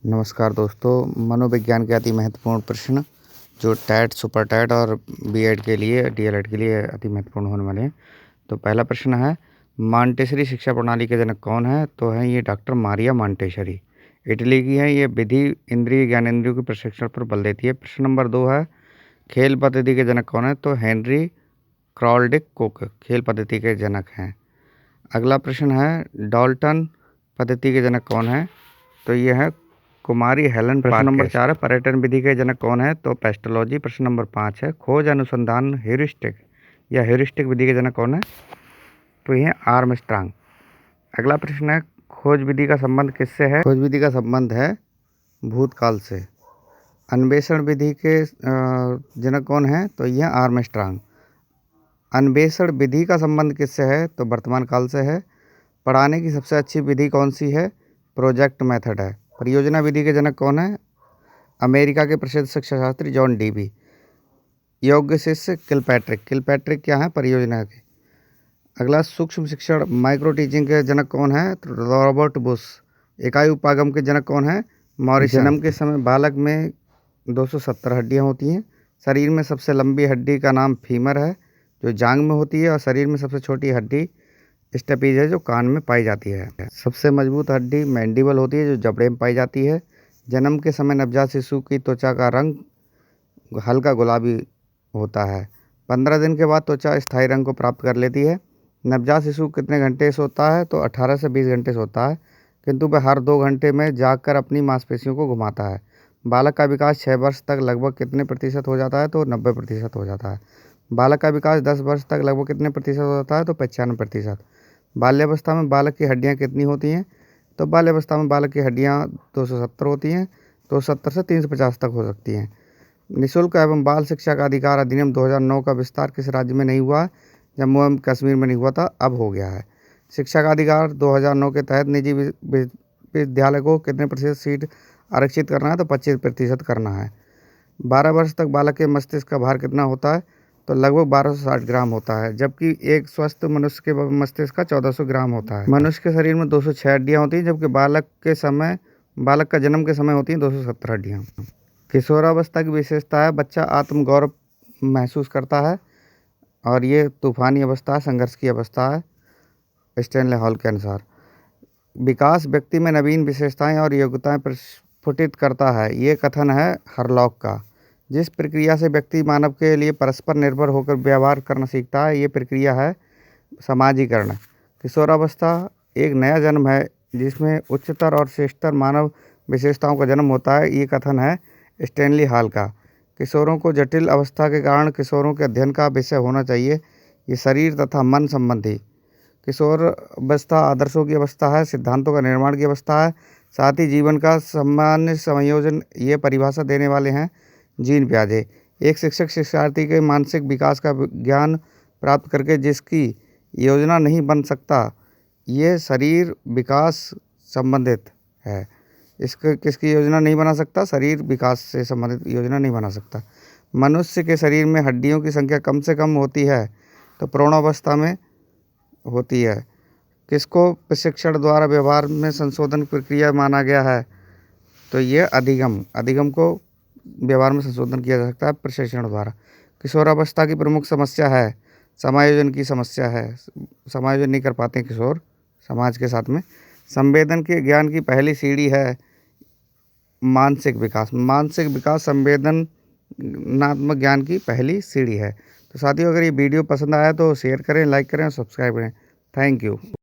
नमस्कार दोस्तों, मनोविज्ञान के अति महत्वपूर्ण प्रश्न जो टेट, सुपर टेट और बीएड के लिए, डीएलएड के लिए अति महत्वपूर्ण होने वाले हैं। तो पहला प्रश्न है, मांटेसरी शिक्षा प्रणाली के जनक कौन है? तो है ये डॉक्टर मारिया मांटेसरी। इटली की है। ये विधि इंद्रिय ज्ञानेंद्रियों के प्रशिक्षण पर बल देती है। प्रश्न नंबर 2 है, खेल पद्धति के जनक कौन है? तो हेनरी क्रॉल्डिक कोक खेल पद्धति के जनक हैं। अगला प्रश्न है, डाल्टन पद्धति के जनक कौन है? तो ये है कुमारी हेलन। प्रश्न नंबर 4 है, पर्यटन विधि के जनक कौन है? तो पेस्टोलॉजी। प्रश्न नंबर 5 है, खोज अनुसंधान हेरिस्टिक या हेरिस्टिक विधि के जनक कौन है? तो ये आर्मस्ट्रांग। अगला प्रश्न है, खोज विधि का संबंध किससे है? खोज विधि का संबंध है भूतकाल से। अन्वेषण विधि के जनक कौन है? तो यह आर्मस्ट्रांग। अन्वेषण विधि का संबंध किससे है? तो वर्तमान काल से है। पढ़ाने की सबसे अच्छी विधि कौन सी है? प्रोजेक्ट मेथड है। परियोजना विधि के जनक कौन है? अमेरिका के प्रसिद्ध शिक्षा शास्त्री जॉन डीवी। योग्य शिष्य किलपैट्रिक। किलपैट्रिक क्या है? परियोजना के। अगला, सूक्ष्म शिक्षण माइक्रो टीचिंग के जनक कौन है? तो रॉबर्ट बुश। इकाई उपागम के जनक कौन है? मॉरिसन। जन्म के समय बालक में 270 हड्डियां होती हैं। शरीर में सबसे लंबी हड्डी का नाम फीमर है, जो जांग में होती है, और शरीर में सबसे छोटी हड्डी स्टेपीज है, जो कान में पाई जाती है। सबसे मजबूत हड्डी मैंडिबल होती है, जो जबड़े में पाई जाती है। जन्म के समय नवजात शिशु की त्वचा का रंग हल्का गुलाबी होता है। 15 दिन के बाद त्वचा स्थायी रंग को प्राप्त कर लेती है। नवजात शिशु कितने घंटे सोता है? तो 18 से 20 घंटे सोता है, किंतु वह हर 2 घंटे में जागकर अपनी मांसपेशियों को घुमाता है। बालक का विकास 6 वर्ष तक लगभग कितने प्रतिशत हो जाता है? तो 90% हो जाता है। बालक का विकास 10 वर्ष तक लगभग कितने प्रतिशत हो जाता है? तो 95%। बाल्यावस्था में बालक की हड्डियां कितनी होती हैं? तो बाल्यावस्था में बालक की हड्डियां 270 होती हैं। 270 से 350 तक हो सकती हैं। निःशुल्क एवं बाल शिक्षा का अधिकार अधिनियम 2009 का विस्तार किस राज्य में नहीं हुआ? जम्मू एवं कश्मीर में नहीं हुआ था, अब हो गया है। शिक्षा का अधिकार 2009 के तहत निजी विद्यालय को कितने प्रतिशत सीट आरक्षित करना है? तो 25% करना है। 12 वर्ष तक बालक के मस्तिष्क का भार कितना होता है? तो लगभग 1260 ग्राम होता है, जबकि एक स्वस्थ मनुष्य के मस्तिष्क का 1400 ग्राम होता है। मनुष्य के शरीर में 206 हड्डियां होती हैं, जबकि बालक का जन्म के समय होती हैं 270 हड्डियां। किशोरावस्था की विशेषता है, बच्चा आत्मगौरव महसूस करता है, और ये तूफानी अवस्था है, संघर्ष की अवस्था है, स्टैनले हॉल के अनुसार। विकास व्यक्ति में नवीन विशेषताएं और योग्यताएं प्रस्फुटित करता है, ये कथन है हरलॉक का। जिस प्रक्रिया से व्यक्ति मानव के लिए परस्पर निर्भर होकर व्यवहार करना सीखता है, ये प्रक्रिया है समाजीकरण। किशोरावस्था एक नया जन्म है, जिसमें उच्चतर और श्रेष्ठतर मानव विशेषताओं का जन्म होता है, ये कथन है स्टैनली हॉल का। किशोरों को जटिल अवस्था के कारण किशोरों के अध्ययन का विषय होना चाहिए, ये शरीर तथा मन संबंधी। किशोर अवस्था आदर्शों की अवस्था है, सिद्धांतों का निर्माण की अवस्था है, साथ ही जीवन का सामान्य संयोजन, ये परिभाषा देने वाले हैं जीन प्याजे। एक शिक्षक शिक्षार्थी के मानसिक विकास का ज्ञान प्राप्त करके जिसकी योजना नहीं बन सकता, ये शरीर विकास संबंधित है। इसके किसकी योजना नहीं बना सकता? शरीर विकास से संबंधित योजना नहीं बना सकता। मनुष्य के शरीर में हड्डियों की संख्या कम से कम होती है, तो प्रौढ़ावस्था में होती है। किसको प्रशिक्षण द्वारा व्यवहार में संशोधन प्रक्रिया माना गया है? तो ये अधिगम को व्यवहार में संशोधन किया जा सकता है प्रशिक्षण द्वारा। किशोरावस्था की प्रमुख समस्या है समायोजन की समस्या है, समायोजन नहीं कर पाते किशोर समाज के साथ में। संवेदन के ज्ञान की पहली सीढ़ी है मानसिक विकास। मानसिक विकास संवेदनात्मक ज्ञान की पहली सीढ़ी है। तो साथियों, अगर ये वीडियो पसंद आया तो शेयर करें, लाइक करें और सब्सक्राइब करें। Thank you.